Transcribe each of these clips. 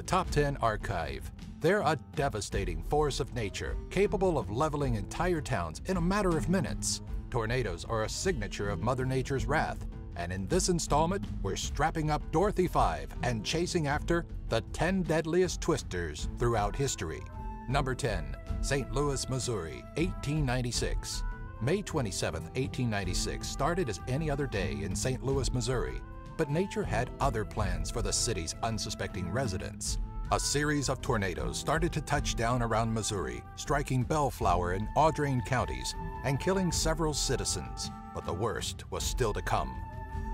Top 10 Archive. They're a devastating force of nature, capable of leveling entire towns in a matter of minutes. Tornadoes are a signature of Mother Nature's wrath, and in this installment, we're strapping up Dorothy 5 and chasing after the 10 deadliest twisters throughout history. Number 10, St. Louis, Missouri, 1896. May 27, 1896 started as any other day in St. Louis, Missouri, but nature had other plans for the city's unsuspecting residents. A series of tornadoes started to touch down around Missouri, striking Bellflower and Audrain counties and killing several citizens, but the worst was still to come.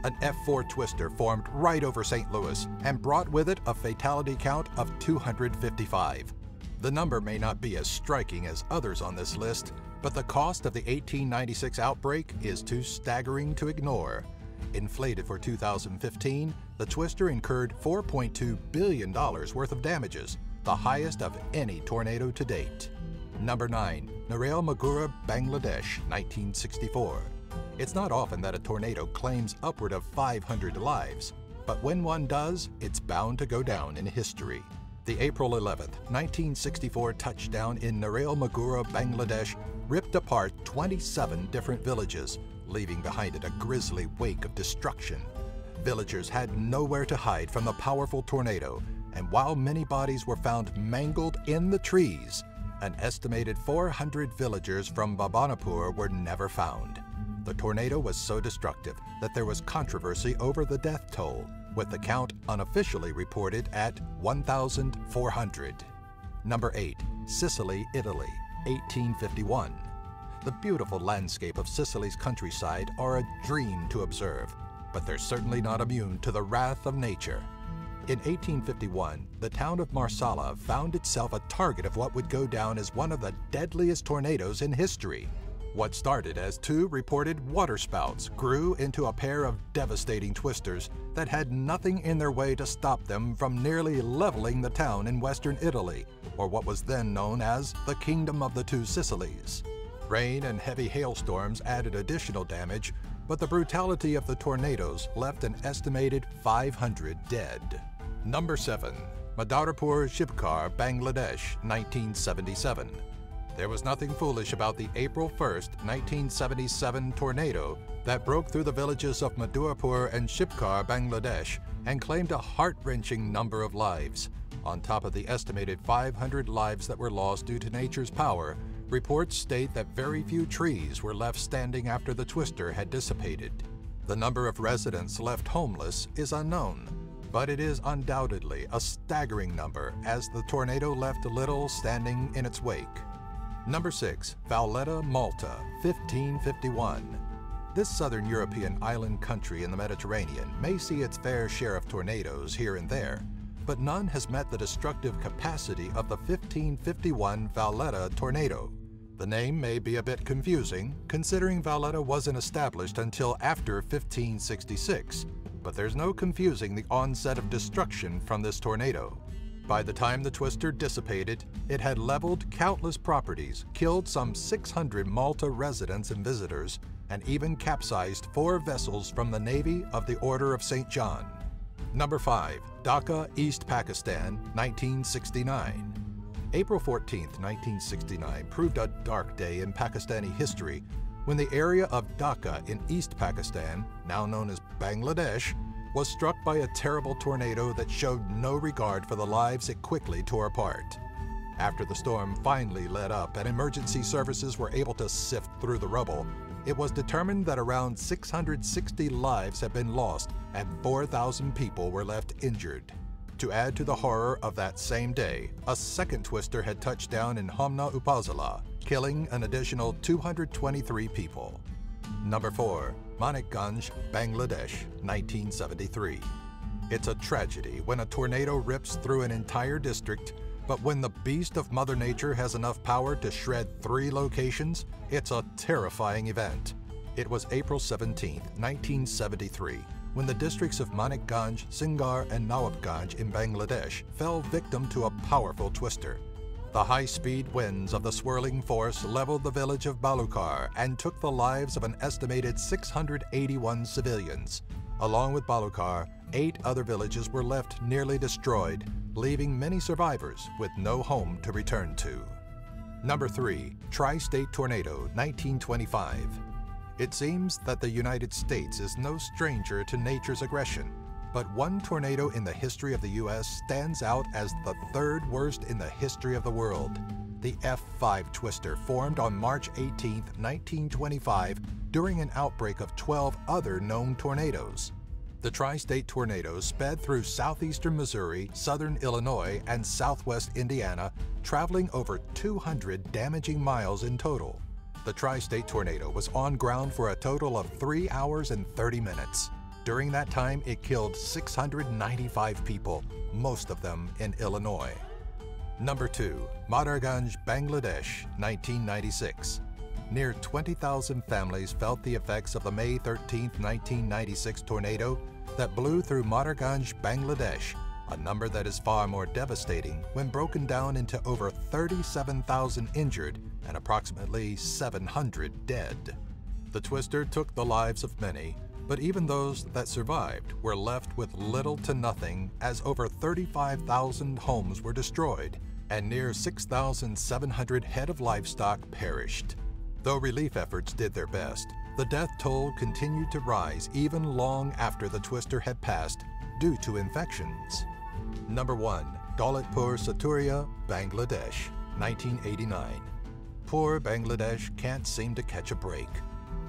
An F4 twister formed right over St. Louis and brought with it a fatality count of 255. The number may not be as striking as others on this list, but the cost of the 1896 outbreak is too staggering to ignore. Inflated for 2015, the twister incurred $4.2 billion worth of damages, the highest of any tornado to date. Number 9, Narail-Magura, Bangladesh, 1964. It's not often that a tornado claims upward of 500 lives, but when one does, it's bound to go down in history. The April 11, 1964 touchdown in Narail-Magura, Bangladesh ripped apart 27 different villages, leaving behind it a grisly wake of destruction. Villagers had nowhere to hide from the powerful tornado, and while many bodies were found mangled in the trees, an estimated 400 villagers from Madaripur were never found. The tornado was so destructive that there was controversy over the death toll, with the count unofficially reported at 1,400. Number 8, Sicily, Italy, 1851. The beautiful landscape of Sicily's countryside are a dream to observe, but they're certainly not immune to the wrath of nature. In 1851, the town of Marsala found itself a target of what would go down as one of the deadliest tornadoes in history. What started as 2 reported waterspouts grew into a pair of devastating twisters that had nothing in their way to stop them from nearly leveling the town in western Italy, or what was then known as the Kingdom of the Two Sicilies. Rain and heavy hailstorms added additional damage, but the brutality of the tornadoes left an estimated 500 dead. Number 7, Madaripur-Shibchar, Bangladesh, 1977. There was nothing foolish about the April 1, 1977 tornado that broke through the villages of Madaripur and Shibchar, Bangladesh, and claimed a heart-wrenching number of lives. On top of the estimated 500 lives that were lost due to nature's power, reports state that very few trees were left standing after the twister had dissipated. The number of residents left homeless is unknown, but it is undoubtedly a staggering number as the tornado left little standing in its wake. Number 6, Valletta, Malta, 1551. This southern European island country in the Mediterranean may see its fair share of tornadoes here and there, but none has met the destructive capacity of the 1551 Valletta tornado. The name may be a bit confusing, considering Valletta wasn't established until after 1566, but there's no confusing the onset of destruction from this tornado. By the time the twister dissipated, it had leveled countless properties, killed some 600 Malta residents and visitors, and even capsized 4 vessels from the Navy of the Order of St. John. Number 5, Dacca, East Pakistan, 1969. April 14, 1969 proved a dark day in Pakistani history when the area of Dacca in East Pakistan, now known as Bangladesh, was struck by a terrible tornado that showed no regard for the lives it quickly tore apart. After the storm finally let up and emergency services were able to sift through the rubble, it was determined that around 660 lives had been lost and 4,000 people were left injured. To add to the horror of that same day, a second twister had touched down in Homna Upazila, killing an additional 223 people. Number 4, Manikganj, Bangladesh, 1973. It's a tragedy when a tornado rips through an entire district, but when the beast of Mother Nature has enough power to shred 3 locations, it's a terrifying event. It was April 17, 1973, when the districts of Manikganj, Singar, and Nawabganj in Bangladesh fell victim to a powerful twister. The high-speed winds of the swirling force leveled the village of Balukar and took the lives of an estimated 681 civilians. Along with Balukar, 8 other villages were left nearly destroyed, leaving many survivors with no home to return to. Number 3. Tri-State Tornado, 1925. It seems that the United States is no stranger to nature's aggression, but one tornado in the history of the U.S. stands out as the 3rd worst in the history of the world. The F5 twister formed on March 18, 1925, during an outbreak of 12 other known tornadoes. The Tri-State tornado sped through southeastern Missouri, southern Illinois, and southwest Indiana, traveling over 200 damaging miles in total. The Tri-State tornado was on ground for a total of 3 hours and 30 minutes. During that time, it killed 695 people, most of them in Illinois. Number 2. Madarganj, Bangladesh, 1996. Near 20,000 families felt the effects of the May 13, 1996 tornado that blew through Madarganj, Bangladesh, a number that is far more devastating when broken down into over 37,000 injured and approximately 700 dead. The twister took the lives of many, but even those that survived were left with little to nothing, as over 35,000 homes were destroyed and near 6,700 head of livestock perished. Though relief efforts did their best, the death toll continued to rise even long after the twister had passed due to infections. Number 1. Daulatpur-Saturia, Bangladesh, 1989. Poor Bangladesh can't seem to catch a break.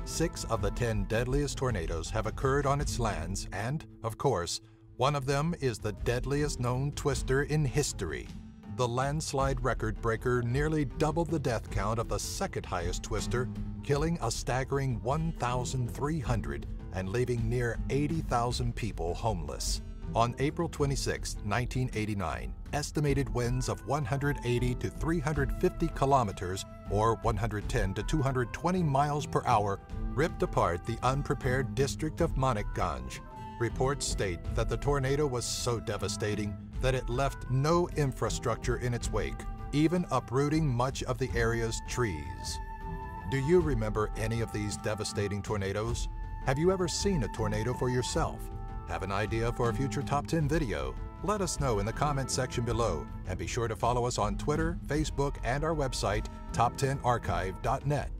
6 of the 10 deadliest tornadoes have occurred on its lands, and, of course, one of them is the deadliest known twister in history. The landslide record breaker nearly doubled the death count of the second highest twister, killing a staggering 1,300 and leaving near 80,000 people homeless. On April 26, 1989, estimated winds of 180 to 350 kilometers or 110 to 220 miles per hour ripped apart the unprepared district of Manikganj. Reports state that the tornado was so devastating that it left no infrastructure in its wake, even uprooting much of the area's trees. Do you remember any of these devastating tornadoes? Have you ever seen a tornado for yourself? Have an idea for a future Top 10 video? Let us know in the comments section below, and be sure to follow us on Twitter, Facebook, and our website, top10archive.net.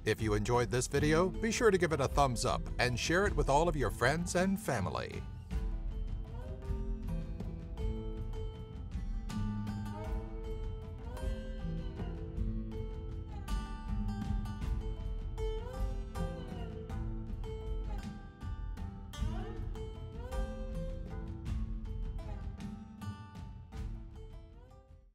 If you enjoyed this video, be sure to give it a thumbs up and share it with all of your friends and family.